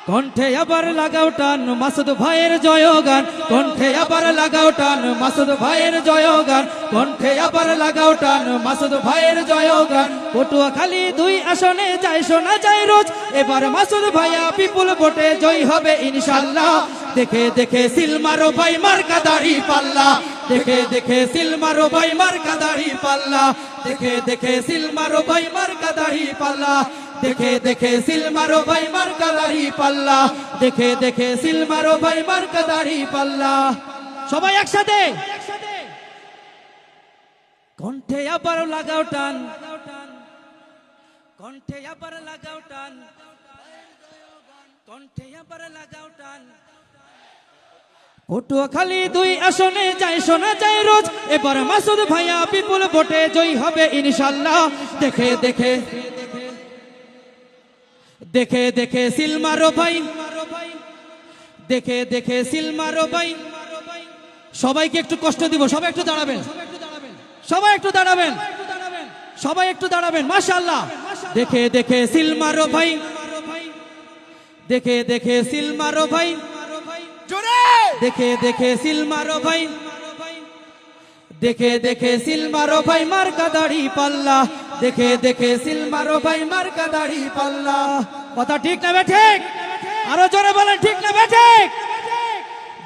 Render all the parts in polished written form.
কণ্ঠে আবার লাগাও টান মাসুদ ভাইয়ের জয়গান, কণ্ঠে আবার লাগাও টান মাসুদ ভাইয়ের জয়গান, কণ্ঠে আবার লাগাও টান মাসুদ ভাইয়ের জয়গান। পটুয়াখালী 2 আসনে যায় শোনা যায় রোজ, এবার মাসুদ ভাইয়া বিপুল ভোটে জয় হবে ইনশাআল্লাহ। দেখে দেখে সিল মারো ভাই মার্কা দাড়ি পাল্লা, দেখে দেখে সিল মারো ভাই মার্কা দাড়ি পাল্লা, দেখে দেখে সিল মারো ভাই মার্কা দাড়ি পাল্লা, দেখে দেখে সিল মারো ভাই মার্কা দাড়ি পাল্লা, দেখে দেখে সিল মারো ভাই মার্কা দাড়ি পাল্লা। সবাই একসাথে কণ্ঠে আবার লাগাও টান, কণ্ঠে আবার লাগাও টান, কণ্ঠে আবার লাগাও টান। পটুয়াখালী 2 আসনে যায় শোনা যায় রোজ, এবার মাসুদ ভাইয়া বিপুল ভোটে জয় হবে ইনশাআল্লাহ। দেখে দেখে দেখে দেখে সিল মারো ভাই, দেখে দেখে সিল মারো ভাই। সবাইকে একটু কষ্ট দিব, সবাই একটু দাঁড়াবেন, সবাই একটু দাঁড়াবেন, সবাই একটু দাঁড়াবেন মাশাআল্লাহ। দেখে দেখে সিল মারো ভাই, দেখে দেখে সিল মারো ভাই, দেখে দেখে সিল মারো ভাই, দেখে দেখে সিল মারো ভাই মার্কা দাড়ি পাল্লা, দেখে দেখে সিল মারো ভাই মার্কা দাড়ি পাল্লা। কথা ঠিক না বেঠিক? আরো জোরে বলেন ঠিক না বেঠিক?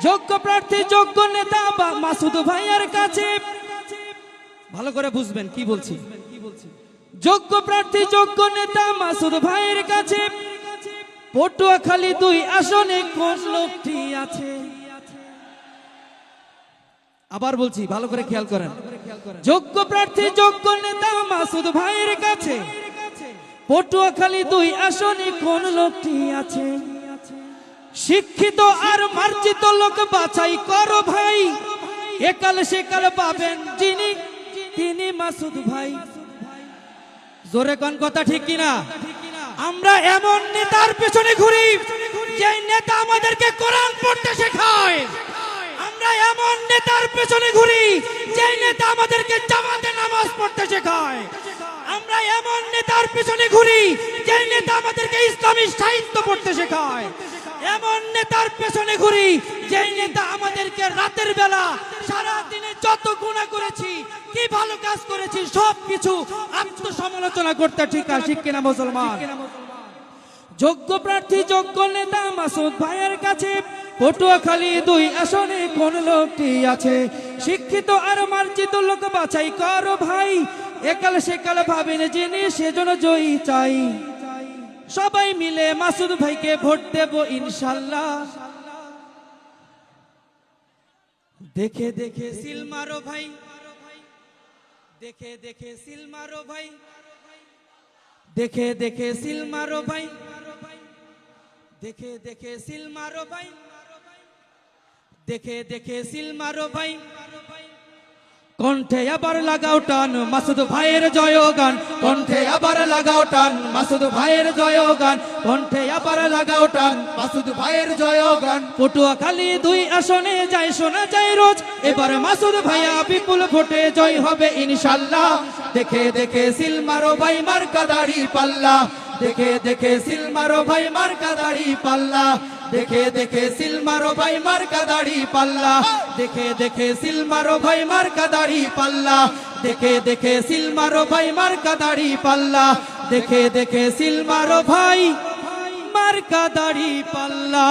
যোগ্য প্রার্থী যোগ্য নেতা মাসুদ ভাইয়ের কাছে, ভালো করে বুঝবেন কি বলছি। যোগ্য প্রার্থী যোগ্য নেতা মাসুদ ভাইয়ের কাছে, পটুয়াখালী 2 আসনে কোন লোকটি আছে? আবার বলছি, ভালো করে খেয়াল করেন। যোগ্য প্রার্থী যোগ্য নেতা মাসুদ ভাইয়ের কাছে, পটুয়াখালী 2 আসনে কোন লোকটি আছে? শিক্ষিত আর মার্জিত লোক বাছাই করো ভাই, একাল সেকাল পাবেন যিনি, তিনি মাসুদ ভাই। জোরে কোন কথা ঠিক কিনা? আমরা এমন নেতার পেছনে ঘুরি যে নেতা আমাদেরকে কোরআন পড়তে শেখায়, আমরা এমন নেতার পেছনে ঘুরি যে নেতা আমাদেরকে জামাতে নামাজ পড়তে শেখায়, আমরা এমন নেতার পেছনে ঘুরি যে নেতা আমাদেরকে ইসলামী সাহিত্য পড়তে শেখায়, এমন নেতার পেছনে ঘুরি যে নেতা আমাদেরকে রাতের বেলা সারা দিনে যত গুনাহ করেছি, কি ভালো কাজ করেছি সবকিছু আত্মসমালোচনা করতে শেখায়। ঠিক কিনা মুসলমান? যোগ্য প্রার্থী যোগ্য নেতা মাসুদ ভাইয়ের কাছে, পটুয়াখালী 2 আসনে কোন লোকটি আছে? শিক্ষিত আর মার্জিত লোক বাছাই করো ভাই, একাল সেকাল ভাবেন যিনি, সেজন্য জয়ী চাই। সবাই মিলে মাসুদ ভাইকে ভোট দেব ইনশাআল্লাহ। দেখে দেখে সিল মারো ভাই, দেখে দেখে সিল মারো ভাই, দেখে দেখে সিল মারো ভাই, দেখে দেখে সিল মারো ভাই, দেখে দেখে সিল মারো ভাই। কণ্ঠে আবার লাগাও টান মাসুদ ভাইয়ের জয়গান, কণ্ঠে আবার লাগাও টান মাসুদ ভাইয়ের জয়গান, কণ্ঠে আবার লাগাও টান মাসুদ ভাইয়ের জয়গান। পটুয়াখালী 2 আসনে যায় শোনা যায় রোজ, এবার মাসুদ ভাইয়া বিপুল ভোটে জয় হবে ইনশাআল্লাহ। দেখে দেখে সিল মারো ভাই মার্কা দাড়ি পাল্লা, দেখে দেখে সিল মারো ভাই মার্কা দাড়ি পাল্লা, দেখে দেখে সিল মারো ভাই মার্কা দাড়ি পাল্লা, দেখে দেখে সিল মারো ভাই মার্কা দাড়ি পাল্লা, দেখে দেখে সিল মারো ভাই মার্কা দাড়ি পাল্লা, দেখে দেখে সিল মারো ভাই মার্কা দাড়ি পাল্লা।